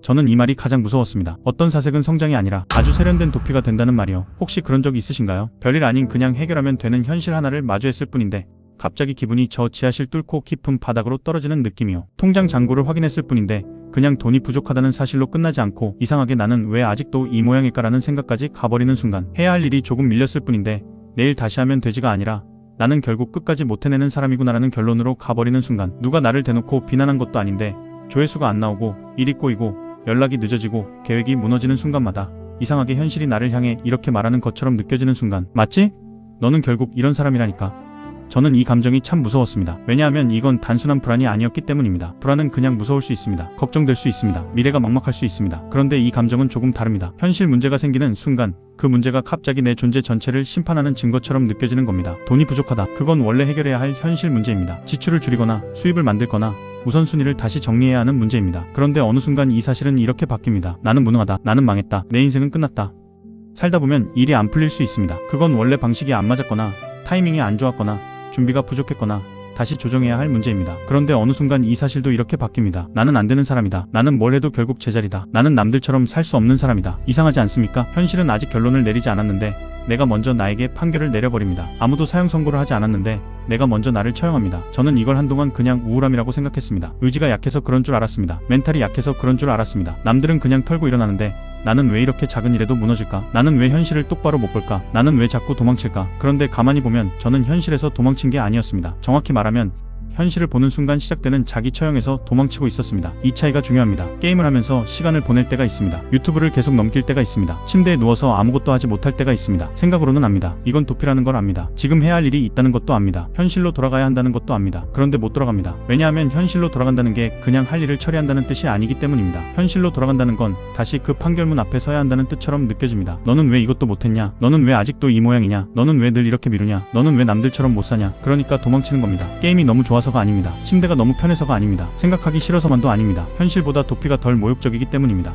저는 이 말이 가장 무서웠습니다. 어떤 사색은 성장이 아니라 아주 세련된 도피가 된다는 말이요. 혹시 그런 적 있으신가요? 별일 아닌 그냥 해결하면 되는 현실 하나를 마주했을 뿐인데 갑자기 기분이 저 지하실 뚫고 깊은 바닥으로 떨어지는 느낌이요. 통장 잔고를 확인했을 뿐인데 그냥 돈이 부족하다는 사실로 끝나지 않고 이상하게 나는 왜 아직도 이 모양일까라는 생각까지 가버리는 순간 해야 할 일이 조금 밀렸을 뿐인데 내일 다시 하면 되지가 아니라 나는 결국 끝까지 못 해내는 사람이구나라는 결론으로 가버리는 순간 누가 나를 대놓고 비난한 것도 아닌데 조회수가 안 나오고 일이 꼬이고 연락이 늦어지고 계획이 무너지는 순간마다 이상하게 현실이 나를 향해 이렇게 말하는 것처럼 느껴지는 순간 맞지? 너는 결국 이런 사람이라니까. 저는 이 감정이 참 무서웠습니다. 왜냐하면 이건 단순한 불안이 아니었기 때문입니다. 불안은 그냥 무서울 수 있습니다. 걱정될 수 있습니다. 미래가 막막할 수 있습니다. 그런데 이 감정은 조금 다릅니다. 현실 문제가 생기는 순간 그 문제가 갑자기 내 존재 전체를 심판하는 증거처럼 느껴지는 겁니다. 돈이 부족하다. 그건 원래 해결해야 할 현실 문제입니다. 지출을 줄이거나 수입을 만들거나 우선순위를 다시 정리해야 하는 문제입니다. 그런데 어느 순간 이 사실은 이렇게 바뀝니다. 나는 무능하다. 나는 망했다. 내 인생은 끝났다. 살다 보면 일이 안 풀릴 수 있습니다. 그건 원래 방식이 안 맞았거나 타이밍이 안 좋았거나 준비가 부족했거나 다시 조정해야 할 문제입니다. 그런데 어느 순간 이 사실도 이렇게 바뀝니다. 나는 안 되는 사람이다. 나는 뭘 해도 결국 제자리다. 나는 남들처럼 살 수 없는 사람이다. 이상하지 않습니까? 현실은 아직 결론을 내리지 않았는데 내가 먼저 나에게 판결을 내려버립니다. 아무도 사형 선고를 하지 않았는데 내가 먼저 나를 처형합니다. 저는 이걸 한동안 그냥 우울함이라고 생각했습니다. 의지가 약해서 그런 줄 알았습니다. 멘탈이 약해서 그런 줄 알았습니다. 남들은 그냥 털고 일어나는데 나는 왜 이렇게 작은 일에도 무너질까? 나는 왜 현실을 똑바로 못 볼까? 나는 왜 자꾸 도망칠까? 그런데 가만히 보면 저는 현실에서 도망친 게 아니었습니다. 정확히 말하면 현실을 보는 순간 시작되는 자기 처형에서 도망치고 있었습니다. 이 차이가 중요합니다. 게임을 하면서 시간을 보낼 때가 있습니다. 유튜브를 계속 넘길 때가 있습니다. 침대에 누워서 아무것도 하지 못할 때가 있습니다. 생각으로는 압니다. 이건 도피라는 걸 압니다. 지금 해야 할 일이 있다는 것도 압니다. 현실로 돌아가야 한다는 것도 압니다. 그런데 못 돌아갑니다. 왜냐하면 현실로 돌아간다는 게 그냥 할 일을 처리한다는 뜻이 아니기 때문입니다. 현실로 돌아간다는 건 다시 그 판결문 앞에 서야 한다는 뜻처럼 느껴집니다. 너는 왜 이것도 못했냐? 너는 왜 아직도 이 모양이냐? 너는 왜 늘 이렇게 미루냐? 너는 왜 남들처럼 못 사냐? 그러니까 도망치는 겁니다. 게임이 너무 좋아서가 아닙니다. 침대가 너무 편해서가 아닙니다. 생각하기 싫어서만도 아닙니다. 현실보다 도피가 덜 모욕적이기 때문입니다.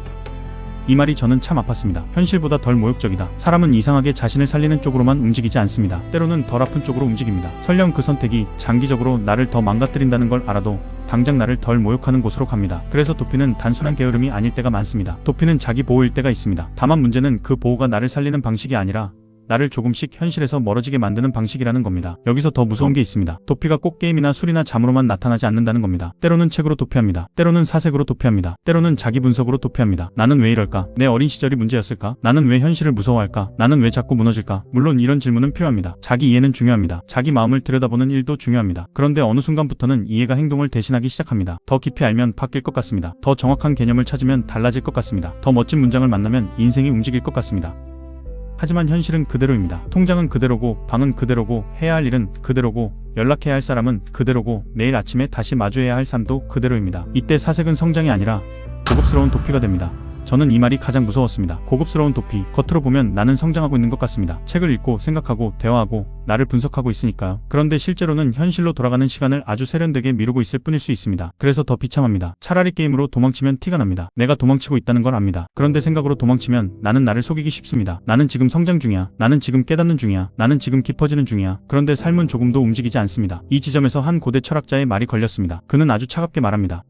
이 말이 저는 참 아팠습니다. 현실보다 덜 모욕적이다. 사람은 이상하게 자신을 살리는 쪽으로만 움직이지 않습니다. 때로는 덜 아픈 쪽으로 움직입니다. 설령 그 선택이 장기적으로 나를 더 망가뜨린다는 걸 알아도 당장 나를 덜 모욕하는 곳으로 갑니다. 그래서 도피는 단순한 게으름이 아닐 때가 많습니다. 도피는 자기 보호일 때가 있습니다. 다만 문제는 그 보호가 나를 살리는 방식이 아니라 나를 조금씩 현실에서 멀어지게 만드는 방식이라는 겁니다. 여기서 더 무서운 게 있습니다. 도피가 꼭 게임이나 술이나 잠으로만 나타나지 않는다는 겁니다. 때로는 책으로 도피합니다. 때로는 사색으로 도피합니다. 때로는 자기 분석으로 도피합니다. 나는 왜 이럴까? 내 어린 시절이 문제였을까? 나는 왜 현실을 무서워할까? 나는 왜 자꾸 무너질까? 물론 이런 질문은 필요합니다. 자기 이해는 중요합니다. 자기 마음을 들여다보는 일도 중요합니다. 그런데 어느 순간부터는 이해가 행동을 대신하기 시작합니다. 더 깊이 알면 바뀔 것 같습니다. 더 정확한 개념을 찾으면 달라질 것 같습니다. 더 멋진 문장을 만나면 인생이 움직일 것 같습니다. 하지만 현실은 그대로입니다. 통장은 그대로고 방은 그대로고 해야 할 일은 그대로고 연락해야 할 사람은 그대로고 내일 아침에 다시 마주해야 할 삶도 그대로입니다. 이때 사색은 성장이 아니라 고급스러운 도피가 됩니다. 저는 이 말이 가장 무서웠습니다. 고급스러운 도피. 겉으로 보면 나는 성장하고 있는 것 같습니다. 책을 읽고 생각하고 대화하고 나를 분석하고 있으니까요. 그런데 실제로는 현실로 돌아가는 시간을 아주 세련되게 미루고 있을 뿐일 수 있습니다. 그래서 더 비참합니다. 차라리 게임으로 도망치면 티가 납니다. 내가 도망치고 있다는 걸 압니다. 그런데 생각으로 도망치면 나는 나를 속이기 쉽습니다. 나는 지금 성장 중이야. 나는 지금 깨닫는 중이야. 나는 지금 깊어지는 중이야. 그런데 삶은 조금도 움직이지 않습니다. 이 지점에서 한 고대 철학자의 말이 걸렸습니다. 그는 아주 차갑게 말합니다.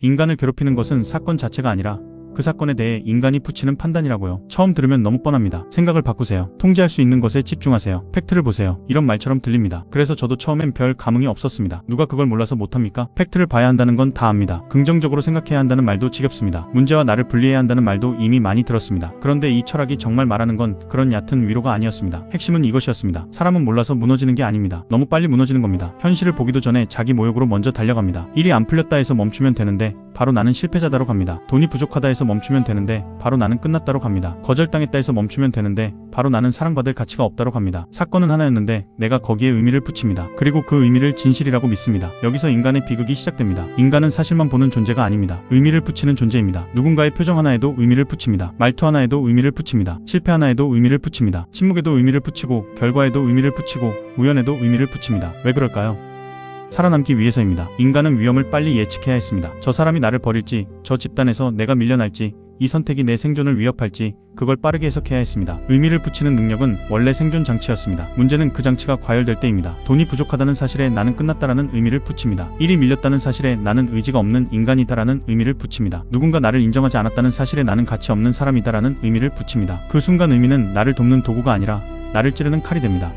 인간을 괴롭히는 것은 사건 자체가 아니라 그 사건에 대해 인간이 붙이는 판단이라고요. 처음 들으면 너무 뻔합니다. 생각을 바꾸세요. 통제할 수 있는 것에 집중하세요. 팩트를 보세요. 이런 말처럼 들립니다. 그래서 저도 처음엔 별 감흥이 없었습니다. 누가 그걸 몰라서 못합니까? 팩트를 봐야 한다는 건 다 압니다. 긍정적으로 생각해야 한다는 말도 지겹습니다. 문제와 나를 분리해야 한다는 말도 이미 많이 들었습니다. 그런데 이 철학이 정말 말하는 건 그런 얕은 위로가 아니었습니다. 핵심은 이것이었습니다. 사람은 몰라서 무너지는 게 아닙니다. 너무 빨리 무너지는 겁니다. 현실을 보기도 전에 자기 모욕으로 먼저 달려갑니다. 일이 안 풀렸다 해서 멈추면 되는데 바로 나는 실패자다로 갑니다. 돈이 부족하다 해서 멈추면 되는데 바로 나는 끝났다로 갑니다. 거절당했다 해서 멈추면 되는데 바로 나는 사랑받을 가치가 없다로 갑니다. 사건은 하나였는데 내가 거기에 의미를 붙입니다. 그리고 그 의미를 진실이라고 믿습니다. 여기서 인간의 비극이 시작됩니다. 인간은 사실만 보는 존재가 아닙니다. 의미를 붙이는 존재입니다. 누군가의 표정 하나에도 의미를 붙입니다. 말투 하나에도 의미를 붙입니다. 실패 하나에도 의미를 붙입니다. 침묵에도 의미를 붙이고 결과에도 의미를 붙이고 우연에도 의미를 붙입니다. 왜 그럴까요? 살아남기 위해서입니다. 인간은 위험을 빨리 예측해야 했습니다. 저 사람이 나를 버릴지, 저 집단에서 내가 밀려날지, 이 선택이 내 생존을 위협할지 그걸 빠르게 해석해야 했습니다. 의미를 붙이는 능력은 원래 생존 장치였습니다. 문제는 그 장치가 과열될 때입니다. 돈이 부족하다는 사실에 나는 끝났다라는 의미를 붙입니다. 일이 밀렸다는 사실에 나는 의지가 없는 인간이다라는 의미를 붙입니다. 누군가 나를 인정하지 않았다는 사실에 나는 가치 없는 사람이다라는 의미를 붙입니다. 그 순간 의미는 나를 돕는 도구가 아니라 나를 찌르는 칼이 됩니다.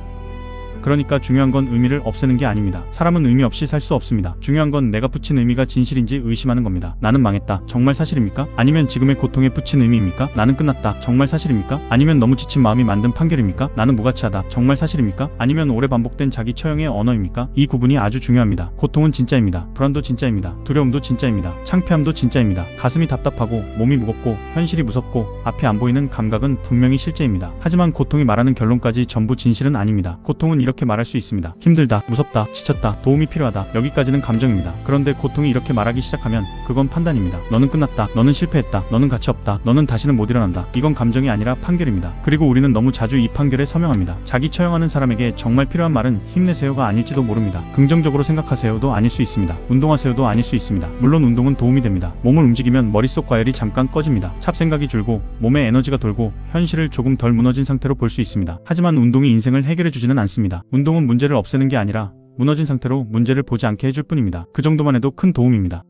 그러니까 중요한 건 의미를 없애는 게 아닙니다. 사람은 의미 없이 살 수 없습니다. 중요한 건 내가 붙인 의미가 진실인지 의심하는 겁니다. 나는 망했다. 정말 사실입니까? 아니면 지금의 고통에 붙인 의미입니까? 나는 끝났다. 정말 사실입니까? 아니면 너무 지친 마음이 만든 판결입니까? 나는 무가치하다. 정말 사실입니까? 아니면 오래 반복된 자기 처형의 언어입니까? 이 구분이 아주 중요합니다. 고통은 진짜입니다. 불안도 진짜입니다. 두려움도 진짜입니다. 창피함도 진짜입니다. 가슴이 답답하고 몸이 무겁고 현실이 무섭고 앞이 안 보이는 감각은 분명히 실제입니다. 하지만 고통이 말하는 결론까지 전부 진실은 아닙니다. 고통은 이렇게 말할 수 있습니다. 힘들다, 무섭다, 지쳤다, 도움이 필요하다. 여기까지는 감정입니다. 그런데 고통이 이렇게 말하기 시작하면 그건 판단입니다. 너는 끝났다. 너는 실패했다. 너는 가치 없다. 너는 다시는 못 일어난다. 이건 감정이 아니라 판결입니다. 그리고 우리는 너무 자주 이 판결에 서명합니다. 자기 처형하는 사람에게 정말 필요한 말은 힘내세요가 아닐지도 모릅니다. 긍정적으로 생각하세요도 아닐 수 있습니다. 운동하세요도 아닐 수 있습니다. 물론 운동은 도움이 됩니다. 몸을 움직이면 머릿속 과열이 잠깐 꺼집니다. 잡생각이 줄고 몸에 에너지가 돌고 현실을 조금 덜 무너진 상태로 볼 수 있습니다. 하지만 운동이 인생을 해결해주지는 않습니다. 운동은 문제를 없애는 게 아니라 무너진 상태로 문제를 보지 않게 해줄 뿐입니다. 그 정도만 해도 큰 도움입니다.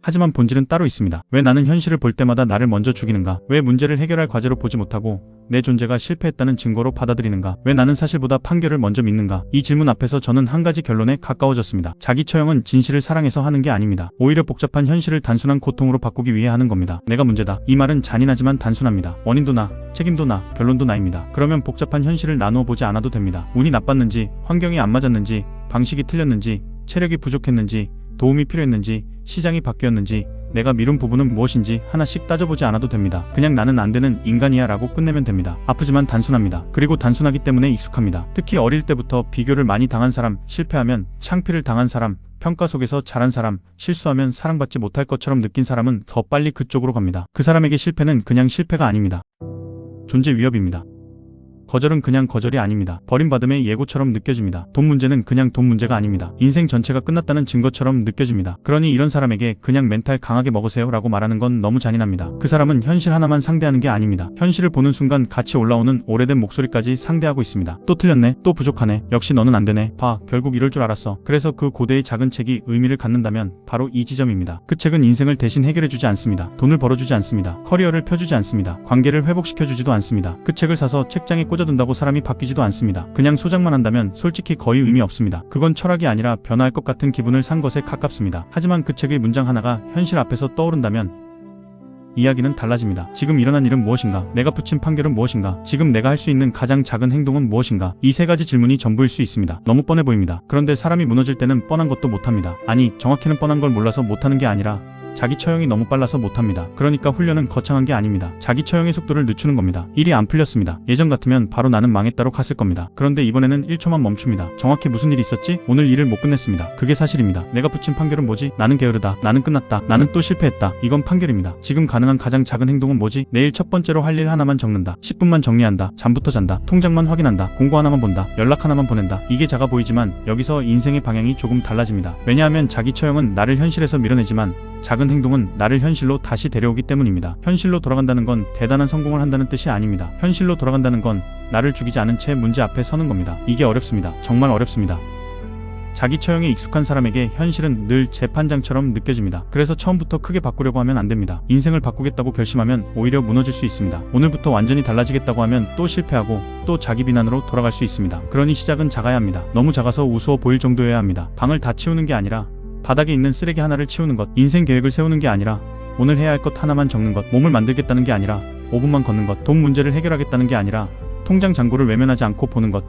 하지만 본질은 따로 있습니다. 왜 나는 현실을 볼 때마다 나를 먼저 죽이는가? 왜 문제를 해결할 과제로 보지 못하고 내 존재가 실패했다는 증거로 받아들이는가? 왜 나는 사실보다 판결을 먼저 믿는가? 이 질문 앞에서 저는 한 가지 결론에 가까워졌습니다. 자기 처형은 진실을 사랑해서 하는 게 아닙니다. 오히려 복잡한 현실을 단순한 고통으로 바꾸기 위해 하는 겁니다. 내가 문제다. 이 말은 잔인하지만 단순합니다. 원인도 나, 책임도 나, 결론도 나입니다. 그러면 복잡한 현실을 나누어 보지 않아도 됩니다. 운이 나빴는지, 환경이 안 맞았는지, 방식이 틀렸는지, 체력이 부족했는지, 도움이 필요했는지, 시장이 바뀌었는지, 내가 미룬 부분은 무엇인지 하나씩 따져보지 않아도 됩니다. 그냥 나는 안 되는 인간이야 라고 끝내면 됩니다. 아프지만 단순합니다. 그리고 단순하기 때문에 익숙합니다. 특히 어릴 때부터 비교를 많이 당한 사람, 실패하면 창피를 당한 사람, 평가 속에서 자란 사람, 실수하면 사랑받지 못할 것처럼 느낀 사람은 더 빨리 그쪽으로 갑니다. 그 사람에게 실패는 그냥 실패가 아닙니다. 존재 위협입니다. 거절은 그냥 거절이 아닙니다. 버림받음의 예고처럼 느껴집니다. 돈 문제는 그냥 돈 문제가 아닙니다. 인생 전체가 끝났다는 증거처럼 느껴집니다. 그러니 이런 사람에게 그냥 멘탈 강하게 먹으세요 라고 말하는 건 너무 잔인합니다. 그 사람은 현실 하나만 상대하는 게 아닙니다. 현실을 보는 순간 같이 올라오는 오래된 목소리까지 상대하고 있습니다. 또 틀렸네, 또 부족하네, 역시 너는 안 되네, 봐, 결국 이럴 줄 알았어. 그래서 그 고대의 작은 책이 의미를 갖는다면 바로 이 지점입니다. 그 책은 인생을 대신 해결해주지 않습니다. 돈을 벌어주지 않습니다. 커리어를 펴주지 않습니다. 관계를 회복시켜주지도 않습니다. 그 책을 사서 책장에 꽂아둔다고 사람이 바뀌지도 않습니다. 그냥 소장만 한다면 솔직히 거의 의미 없습니다. 그건 철학이 아니라 변화할 것 같은 기분을 산 것에 가깝습니다. 하지만 그 책의 문장 하나가 현실 앞에서 떠오른다면 이야기는 달라집니다. 지금 일어난 일은 무엇인가? 내가 붙인 판결은 무엇인가? 지금 내가 할 수 있는 가장 작은 행동은 무엇인가? 이 세 가지 질문이 전부일 수 있습니다. 너무 뻔해 보입니다. 그런데 사람이 무너질 때는 뻔한 것도 못합니다. 아니, 정확히는 뻔한 걸 몰라서 못하는 게 아니라 자기 처형이 너무 빨라서 못합니다. 그러니까 훈련은 거창한 게 아닙니다. 자기 처형의 속도를 늦추는 겁니다. 일이 안 풀렸습니다. 예전 같으면 바로 나는 망했다로 갔을 겁니다. 그런데 이번에는 1초만 멈춥니다. 정확히 무슨 일이 있었지? 오늘 일을 못 끝냈습니다. 그게 사실입니다. 내가 붙인 판결은 뭐지? 나는 게으르다. 나는 끝났다. 나는 또 실패했다. 이건 판결입니다. 지금 가능한 가장 작은 행동은 뭐지? 내일 첫 번째로 할 일 하나만 적는다. 10분만 정리한다. 잠부터 잔다. 통장만 확인한다. 공고 하나만 본다. 연락 하나만 보낸다. 이게 작아 보이지만 여기서 인생의 방향이 조금 달라집니다. 왜냐하면 자기 처형은 나를 현실에서 밀어내지만 작은 행동은 나를 현실로 다시 데려오기 때문입니다. 현실로 돌아간다는 건 대단한 성공을 한다는 뜻이 아닙니다. 현실로 돌아간다는 건 나를 죽이지 않은 채 문제 앞에 서는 겁니다. 이게 어렵습니다. 정말 어렵습니다. 자기 처형에 익숙한 사람에게 현실은 늘 재판장처럼 느껴집니다. 그래서 처음부터 크게 바꾸려고 하면 안 됩니다. 인생을 바꾸겠다고 결심하면 오히려 무너질 수 있습니다. 오늘부터 완전히 달라지겠다고 하면 또 실패하고 또 자기 비난으로 돌아갈 수 있습니다. 그러니 시작은 작아야 합니다. 너무 작아서 우스워 보일 정도여야 합니다. 방을 다 치우는 게 아니라 바닥에 있는 쓰레기 하나를 치우는 것, 인생 계획을 세우는 게 아니라 오늘 해야 할 것 하나만 적는 것, 몸을 만들겠다는 게 아니라 5분만 걷는 것, 돈 문제를 해결하겠다는 게 아니라 통장 잔고를 외면하지 않고 보는 것,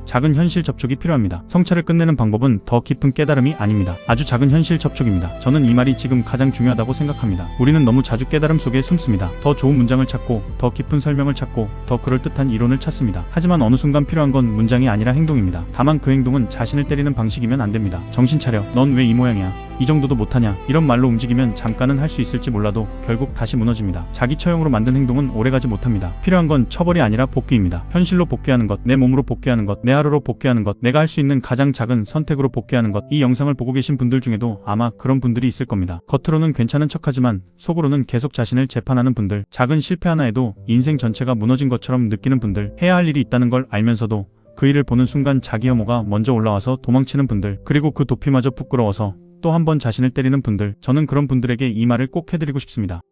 작은 현실 접촉이 필요합니다. 성찰을 끝내는 방법은 더 깊은 깨달음이 아닙니다. 아주 작은 현실 접촉입니다. 저는 이 말이 지금 가장 중요하다고 생각합니다. 우리는 너무 자주 깨달음 속에 숨습니다. 더 좋은 문장을 찾고 더 깊은 설명을 찾고 더 그럴듯한 이론을 찾습니다. 하지만 어느 순간 필요한 건 문장이 아니라 행동입니다. 다만 그 행동은 자신을 때리는 방식이면 안 됩니다. 정신 차려. 넌 왜 이 모양이야? 이 정도도 못하냐, 이런 말로 움직이면 잠깐은 할 수 있을지 몰라도 결국 다시 무너집니다. 자기 처형으로 만든 행동은 오래가지 못합니다. 필요한 건 처벌이 아니라 복귀입니다. 현실로 복귀하는 것, 내 몸으로 복귀하는 것, 내 하루로 복귀하는 것, 내가 할 수 있는 가장 작은 선택으로 복귀하는 것. 이 영상을 보고 계신 분들 중에도 아마 그런 분들이 있을 겁니다. 겉으로는 괜찮은 척하지만 속으로는 계속 자신을 재판하는 분들, 작은 실패 하나에도 인생 전체가 무너진 것처럼 느끼는 분들, 해야 할 일이 있다는 걸 알면서도 그 일을 보는 순간 자기 혐오가 먼저 올라와서 도망치는 분들, 그리고 그 도피마저 부끄러워서 또 한 번 자신을 때리는 분들, 저는 그런 분들에게 이 말을 꼭 해드리고 싶습니다.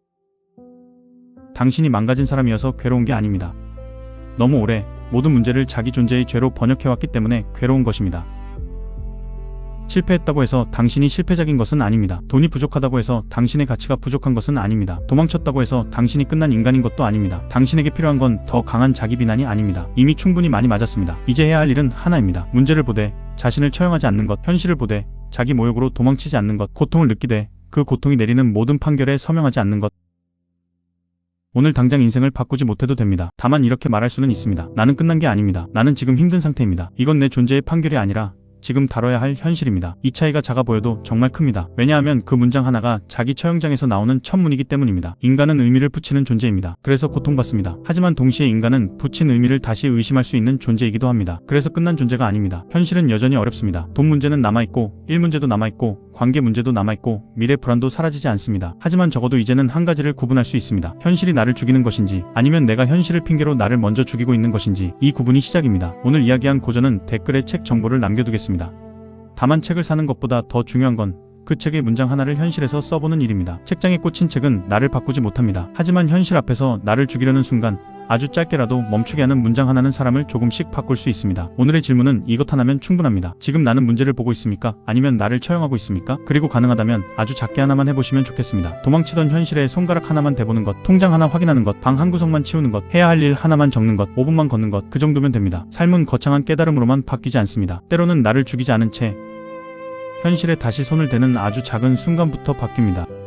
당신이 망가진 사람이어서 괴로운 게 아닙니다. 너무 오래 모든 문제를 자기 존재의 죄로 번역해왔기 때문에 괴로운 것입니다. 실패했다고 해서 당신이 실패작인 것은 아닙니다. 돈이 부족하다고 해서 당신의 가치가 부족한 것은 아닙니다. 도망쳤다고 해서 당신이 끝난 인간인 것도 아닙니다. 당신에게 필요한 건 더 강한 자기 비난이 아닙니다. 이미 충분히 많이 맞았습니다. 이제 해야 할 일은 하나입니다. 문제를 보되 자신을 처형하지 않는 것, 현실을 보되 자기 모욕으로 도망치지 않는 것, 고통을 느끼되 그 고통이 내리는 모든 판결에 서명하지 않는 것. 오늘 당장 인생을 바꾸지 못해도 됩니다. 다만 이렇게 말할 수는 있습니다. 나는 끝난 게 아닙니다. 나는 지금 힘든 상태입니다. 이건 내 존재의 판결이 아니라 지금 다뤄야 할 현실입니다. 이 차이가 작아 보여도 정말 큽니다. 왜냐하면 그 문장 하나가 자기 처형장에서 나오는 첫문이기 때문입니다. 인간은 의미를 붙이는 존재입니다. 그래서 고통받습니다. 하지만 동시에 인간은 붙인 의미를 다시 의심할 수 있는 존재이기도 합니다. 그래서 끝난 존재가 아닙니다. 현실은 여전히 어렵습니다. 돈 문제는 남아있고, 일 문제도 남아있고, 관계 문제도 남아있고, 미래 불안도 사라지지 않습니다. 하지만 적어도 이제는 한 가지를 구분할 수 있습니다. 현실이 나를 죽이는 것인지, 아니면 내가 현실을 핑계로 나를 먼저 죽이고 있는 것인지, 이 구분이 시작입니다. 오늘 이야기한 고전은 댓글에 책 정보를 남겨두겠습니다. 다만 책을 사는 것보다 더 중요한 건 그 책의 문장 하나를 현실에서 써보는 일입니다. 책장에 꽂힌 책은 나를 바꾸지 못합니다. 하지만 현실 앞에서 나를 죽이려는 순간 아주 짧게라도 멈추게 하는 문장 하나는 사람을 조금씩 바꿀 수 있습니다. 오늘의 질문은 이것 하나면 충분합니다. 지금 나는 문제를 보고 있습니까? 아니면 나를 처형하고 있습니까? 그리고 가능하다면 아주 작게 하나만 해보시면 좋겠습니다. 도망치던 현실에 손가락 하나만 대보는 것, 통장 하나 확인하는 것, 방 한 구석만 치우는 것, 해야 할 일 하나만 적는 것, 5분만 걷는 것, 그 정도면 됩니다. 삶은 거창한 깨달음으로만 바뀌지 않습니다. 때로는 나를 죽이지 않은 채 현실에 다시 손을 대는 아주 작은 순간부터 바뀝니다.